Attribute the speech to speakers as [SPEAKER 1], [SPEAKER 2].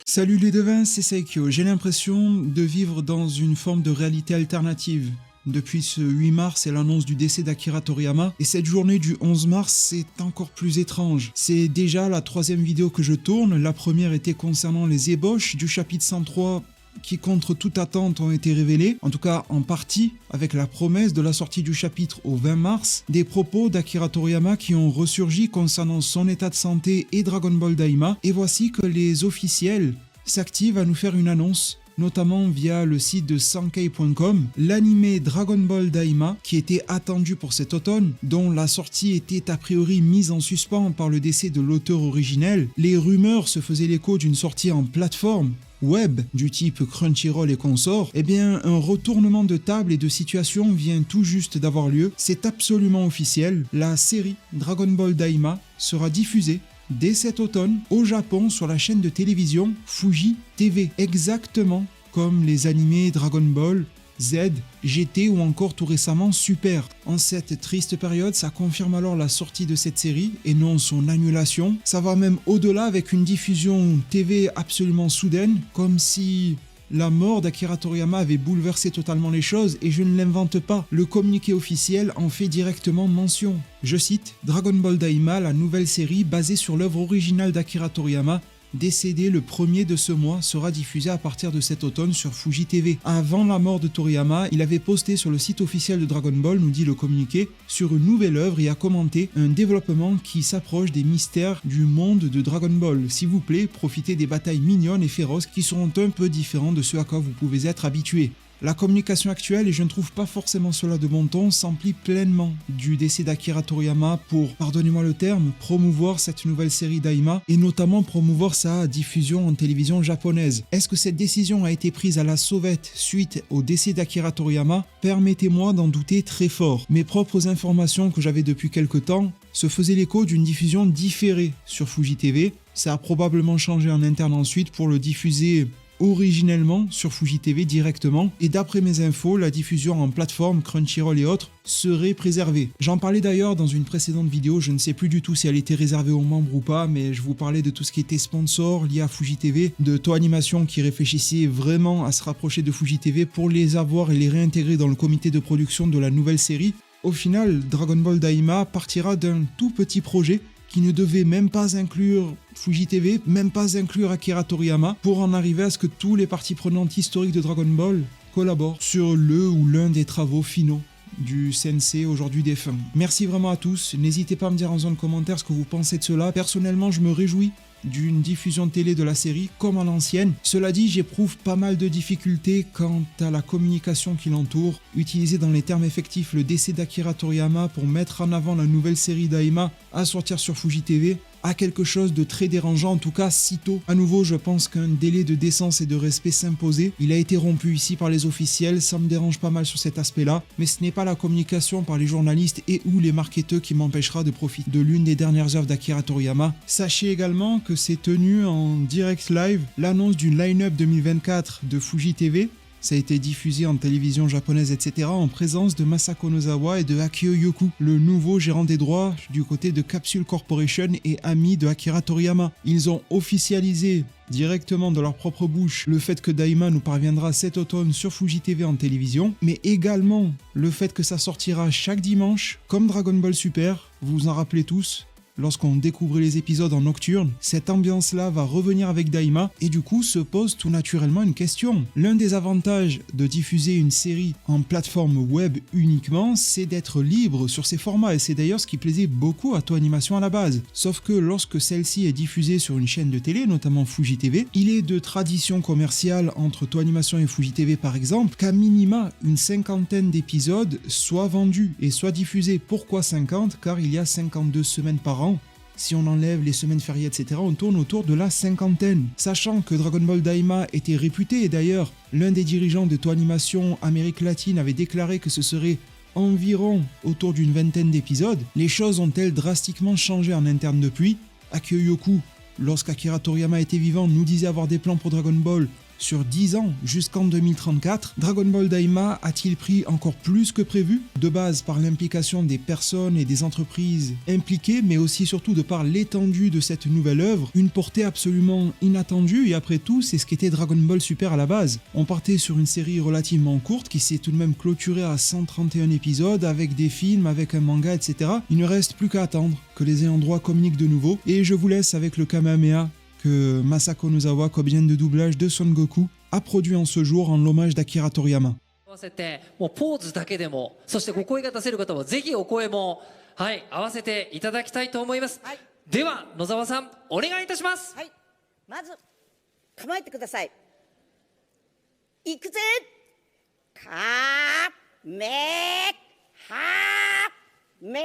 [SPEAKER 1] Salut les devins, c'est Saikyo. J'ai l'impression de vivre dans une forme de réalité alternative. Depuis ce 8 mars et l'annonce du décès d'Akira Toriyama, et cette journée du 11 mars, c'est encore plus étrange. C'est déjà la troisième vidéo que je tourne, la première était concernant les ébauches du chapitre 103 qui contre toute attente ont été révélés, en tout cas en partie, avec la promesse de la sortie du chapitre au 20 mars, des propos d'Akira Toriyama qui ont ressurgi concernant son état de santé et Dragon Ball Daima, et voici que les officiels s'activent à nous faire une annonce, notamment via le site de Sankei.com, l'anime Dragon Ball Daima, qui était attendu pour cet automne, dont la sortie était a priori mise en suspens par le décès de l'auteur originel. Les rumeurs se faisaient l'écho d'une sortie en plateforme web du type Crunchyroll et consorts. Eh bien, un retournement de table et de situation vient tout juste d'avoir lieu. C'est absolument officiel. La série Dragon Ball Daima sera diffusée dès cet automne au Japon sur la chaîne de télévision Fuji TV, exactement comme les animés Dragon Ball Z, GT ou encore tout récemment Super. En cette triste période, ça confirme alors la sortie de cette série et non son annulation. Ça va même au-delà avec une diffusion TV absolument soudaine, comme si la mort d'Akira Toriyama avait bouleversé totalement les choses, et je ne l'invente pas. Le communiqué officiel en fait directement mention. Je cite « Dragon Ball Daima, la nouvelle série basée sur l'œuvre originale d'Akira Toriyama, décédé le 1er de ce mois, sera diffusée à partir de cet automne sur Fuji TV. Avant la mort de Toriyama, il avait posté sur le site officiel de Dragon Ball, nous dit le communiqué, sur une nouvelle œuvre et a commenté un développement qui s'approche des mystères du monde de Dragon Ball. S'il vous plaît, profitez des batailles mignonnes et féroces qui seront un peu différentes de ce à quoi vous pouvez être habitués. La communication actuelle, et je ne trouve pas forcément cela de bon ton, s'emplit pleinement du décès d'Akira Toriyama pour, pardonnez-moi le terme, promouvoir cette nouvelle série Daima et notamment promouvoir sa diffusion en télévision japonaise. Est-ce que cette décision a été prise à la sauvette suite au décès d'Akira Toriyama? Permettez-moi d'en douter très fort. Mes propres informations que j'avais depuis quelque temps se faisaient l'écho d'une diffusion différée sur Fuji TV. Ça a probablement changé en interne ensuite pour le diffuser originellement sur Fuji TV directement, et d'après mes infos, la diffusion en plateforme Crunchyroll et autres serait préservée. J'en parlais d'ailleurs dans une précédente vidéo, je ne sais plus du tout si elle était réservée aux membres ou pas, mais je vous parlais de tout ce qui était sponsor lié à Fuji TV, de Toei Animation qui réfléchissait vraiment à se rapprocher de Fuji TV pour les avoir et les réintégrer dans le comité de production de la nouvelle série. Au final, Dragon Ball Daima partira d'un tout petit projet qui ne devait même pas inclure Fuji TV, même pas inclure Akira Toriyama, pour en arriver à ce que tous les parties prenantes historiques de Dragon Ball collaborent sur le ou l'un des travaux finaux du sensei aujourd'hui défunt. Merci vraiment à tous, n'hésitez pas à me dire en zone commentaire ce que vous pensez de cela. Personnellement, je me réjouis d'une diffusion télé de la série comme à l'ancienne. Cela dit, j'éprouve pas mal de difficultés quant à la communication qui l'entoure. Utiliser dans les termes effectifs le décès d'Akira Toriyama pour mettre en avant la nouvelle série Daima à sortir sur Fuji TV a quelque chose de très dérangeant, en tout cas si tôt. À nouveau, je pense qu'un délai de décence et de respect s'imposait. Il a été rompu ici par les officiels, ça me dérange pas mal sur cet aspect-là, mais ce n'est pas la communication par les journalistes et ou les marketeurs qui m'empêchera de profiter de l'une des dernières œuvres d'Akira Toriyama. Sachez également que c'est tenu en direct live l'annonce du line-up 2024 de Fuji TV. Ça a été diffusé en télévision japonaise, etc. en présence de Masako Nozawa et de Akio Yoku, le nouveau gérant des droits du côté de Capsule Corporation et ami de Akira Toriyama. Ils ont officialisé directement de leur propre bouche le fait que Daima nous parviendra cet automne sur Fuji TV en télévision, mais également le fait que ça sortira chaque dimanche, comme Dragon Ball Super, vous vous en rappelez tous. Lorsqu'on découvre les épisodes en nocturne, cette ambiance-là va revenir avec Daima et du coup se pose tout naturellement une question. L'un des avantages de diffuser une série en plateforme web uniquement, c'est d'être libre sur ces formats et c'est d'ailleurs ce qui plaisait beaucoup à Toei Animation à la base. Sauf que lorsque celle-ci est diffusée sur une chaîne de télé, notamment Fuji TV, il est de tradition commerciale entre Toei Animation et Fuji TV par exemple, qu'à minima une cinquantaine d'épisodes soient vendus et soient diffusés. Pourquoi 50? Car il y a 52 semaines par an. Si on enlève les semaines fériées, etc., on tourne autour de la cinquantaine. Sachant que Dragon Ball Daima était réputé, et d'ailleurs, l'un des dirigeants de Toei Animation Amérique latine avait déclaré que ce serait environ autour d'une vingtaine d'épisodes, les choses ont-elles drastiquement changé en interne depuis? Akio Yoku, lorsqu'Akira Toriyama était vivant, nous disait avoir des plans pour Dragon Ball sur 10 ans jusqu'en 2034, Dragon Ball Daima a-t-il pris encore plus que prévu? De base par l'implication des personnes et des entreprises impliquées, mais aussi surtout de par l'étendue de cette nouvelle œuvre, une portée absolument inattendue, et après tout, c'est ce qu'était Dragon Ball Super à la base. On partait sur une série relativement courte qui s'est tout de même clôturée à 131 épisodes, avec des films, avec un manga, etc. Il ne reste plus qu'à attendre que les ayants droit communiquent de nouveau, et je vous laisse avec le Kamehameha que Masako Nozawa, comédienne de doublage de Son Goku, a produit en ce jour en l'hommage d'Akira Toriyama.
[SPEAKER 2] 合わせてもうポーズだけでも、そしてお声が出せる方はぜひお声も、はい、合わせていただきたいと思います、はい、では野沢さんお願いいたします。
[SPEAKER 3] はい、まず構えてください。いくぜ。かめはめ